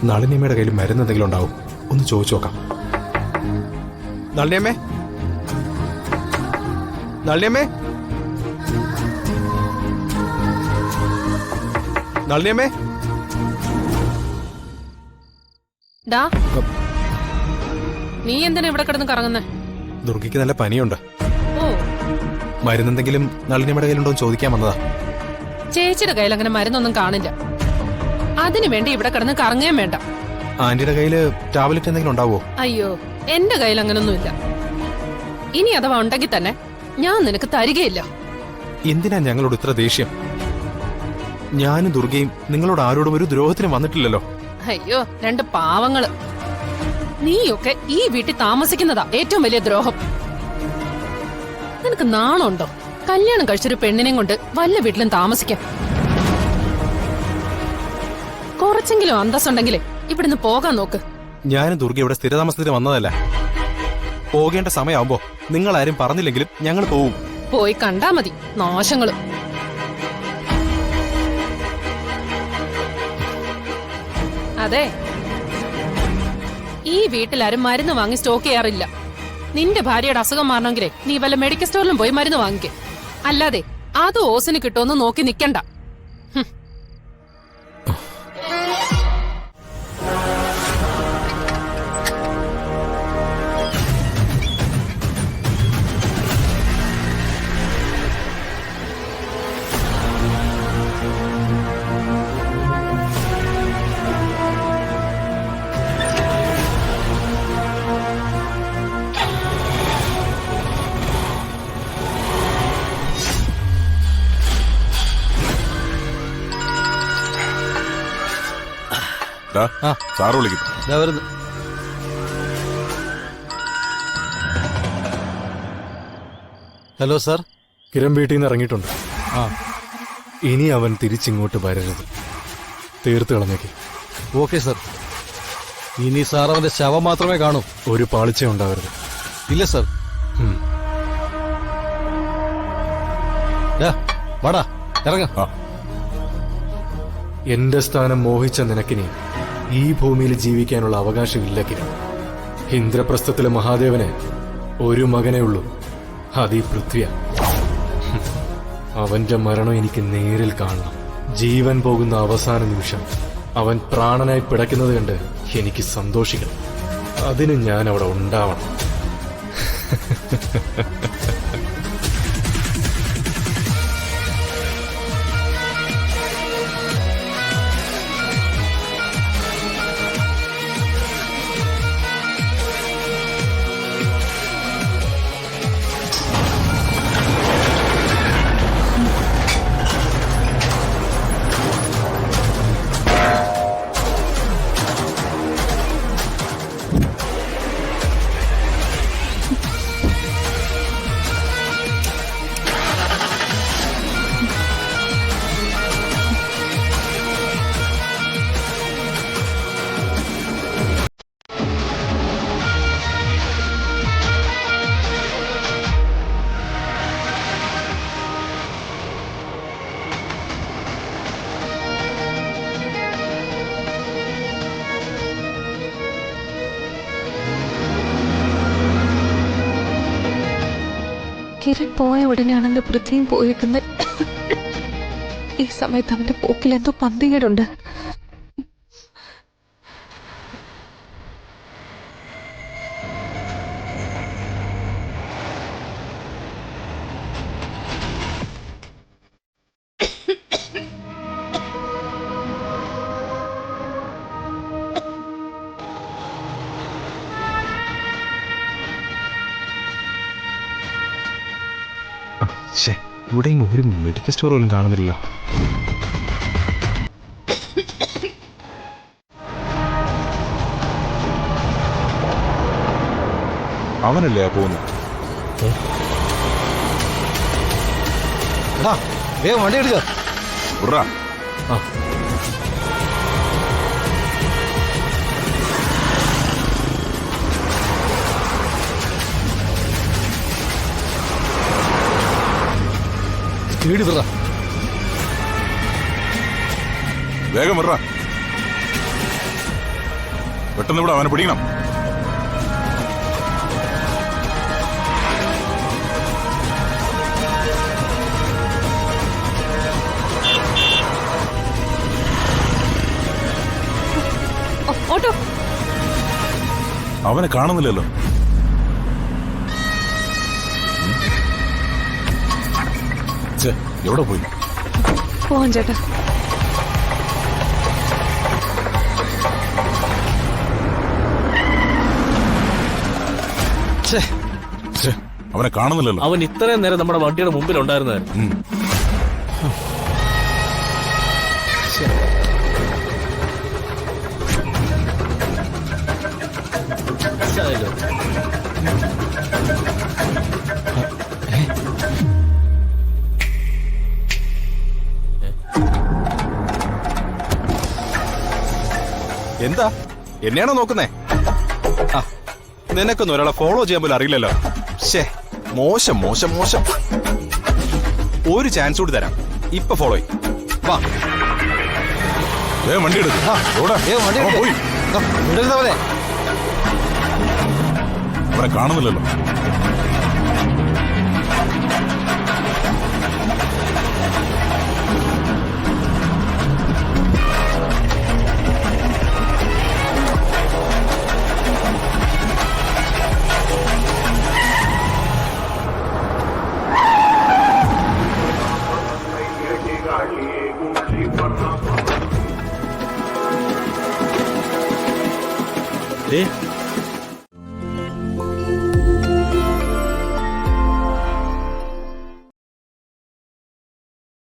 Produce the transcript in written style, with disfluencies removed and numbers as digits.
നളിനിയമ്മയുടെ കയ്യിൽ മരുന്ന് എന്തെങ്കിലും ഉണ്ടാവും, ഒന്ന് ചോദിച്ചു നോക്കാം. നളിനിയമ്മേ, നളിനിയമ്മേ, നളിനിയമ്മേ. നീ എന്തിനാ ഇവിടെ കിടന്ന് കറങ്ങുന്നേ? ദുർഗയ്ക്ക് നല്ല പനിയുണ്ട്. ഓ, മരുന്നെന്തെങ്കിലും നളിനിയമ്മയുടെ കയ്യിലുണ്ടോ എന്ന് ചോദിക്കാൻ വന്നതാ. ചേച്ചിയുടെ കയ്യിൽ അങ്ങനെ മരുന്നൊന്നും കാണില്ല. അതിനു വേണ്ടി ഇവിടെ കിടന്ന് കറങ്ങുകയും വേണ്ട. ആന്റിയുടെ കയ്യില് ടാബ്ലറ്റ് എന്തെങ്കിലും ഉണ്ടാവോ? അയ്യോ, എന്റെ കയ്യിൽ അങ്ങനൊന്നുമില്ല. ഇനി അഥവാ ഉണ്ടെങ്കിൽ തന്നെ ഞാൻ നിനക്ക് തരികയില്ല. എന്തിനാ ഞങ്ങളോട് ഇത്ര ദേഷ്യം? ഞാനും ദുർഗയും നിങ്ങളോട് ആരോടും ഒരു ദ്രോഹത്തിനും വന്നിട്ടില്ലല്ലോ. അയ്യോ, രണ്ട് പാവങ്ങള്. നീയൊക്കെ ഈ വീട്ടിൽ താമസിക്കുന്നതാ ഏറ്റവും വലിയ ദ്രോഹം. നിനക്ക് നാണുണ്ടോ? കല്യാണം കഴിച്ചൊരു പെണ്ണിനെയും കൊണ്ട് വല്ല വീട്ടിലും താമസിക്കാം. കുറച്ചെങ്കിലും അന്തസ്സുണ്ടെങ്കിലേ ഇവിടുന്ന് പോകാൻ നോക്ക്. ഞാനും ദുർഗ ഇവിടെ സ്ഥിരതാമസത്തിന് വന്നതല്ല. പോകേണ്ട സമയമാകുമ്പോ നിങ്ങളാരും പറഞ്ഞില്ലെങ്കിലും ഞങ്ങൾ പോവും. പോയി കണ്ടാ മതി നാശങ്ങള്. അതെ, ഈ വീട്ടിലാരും മരുന്ന് വാങ്ങി സ്റ്റോക്ക് ചെയ്യാറില്ല. നിന്റെ ഭാര്യയുടെ അസുഖം മാറണമെങ്കിലേ നീ വല്ല മെഡിക്കൽ സ്റ്റോറിലും പോയി മരുന്ന് വാങ്ങിക്കേ. അല്ലാതെ അത് ഓസിന് കിട്ടുമെന്ന് നോക്കി നിക്കണ്ട. സാറ് വിളിക്കുന്നു. ഹലോ സാർ, കിരൺ വീട്ടിൽ നിന്ന് ഇറങ്ങിയിട്ടുണ്ട്. ഇനി അവൻ തിരിച്ചിങ്ങോട്ട് വരരുത്. തീർത്ത് കളഞ്ഞേക്ക്. Okay sir. ഇനി സാർ അവന്റെ ശവം മാത്രമേ കാണൂ. ഒരു പാളിച്ച ഉണ്ടാവരുത്. ഇല്ല സാർ. വാടാ, ഇറങ്ങ. എന്റെ സ്ഥാനം മോഹിച്ച നിനക്കിനി ഈ ഭൂമിയിൽ ജീവിക്കാനുള്ള അവകാശമില്ല കിരൺ. ഇന്ദ്രപ്രസ്ഥത്തിലെ മഹാദേവന് ഒരു മകനേ ഉള്ളൂ, അതീ പൃഥ്വിയ. അവന്റെ മരണം എനിക്ക് നേരിൽ കാണണം. ജീവൻ പോകുന്ന അവസാന നിമിഷം അവൻ പ്രാണനായി പിടയ്ക്കുന്നത് കണ്ട് എനിക്ക് സന്തോഷിക്കണം. അതിന് ഞാൻ അവിടെ ഉണ്ടാവണം. കിരൺ പോയ ഉടനെയാണല്ലോ പൃഥ്വിയും പോയേക്കുന്നത്. ഈ സമയത്ത് അവന്റെ പോക്കിൽ എന്തോ പന്തികേടുണ്ട്. ഇവിടെയും ഒരു മെഡിക്കൽ സ്റ്റോർ പോലും കാണുന്നില്ല. അവനല്ലേ പോകുന്നു. വേഗം വണ്ടി എടുക്ക. സ്പീഡ് വിട. വേഗം വിട. പെട്ടെന്ന് ഇവിടെ അവനെ പിടിക്കണം. ഓട്ടോ അവനെ കാണുന്നില്ലല്ലോ. ഛെ, എവിടെ പോയി? പോവാൻ ചേട്ടാ. ഛേ, ഛെ, അവനെ കാണുന്നില്ലല്ലോ. അവൻ ഇത്രയും നേരം നമ്മുടെ വണ്ടിയുടെ മുമ്പിൽ ഉണ്ടായിരുന്നത്. ഉം. എന്താ എന്നെയാണോ നോക്കുന്നേ? ആ, നിനക്കൊന്നും ഒരാളെ ഫോളോ ചെയ്യാൻ പോലും അറിയില്ലല്ലോ. ശേ, മോശം മോശം മോശം. ഒരു ചാൻസ് കൂടി തരാം. ഇപ്പൊ ഫോളോ ചെയ്. വാ. വണ്ടി എടുക്ക്. എവിടെ? അവൻ പോയി. അവനെ കാണുന്നില്ലല്ലോ. ഏ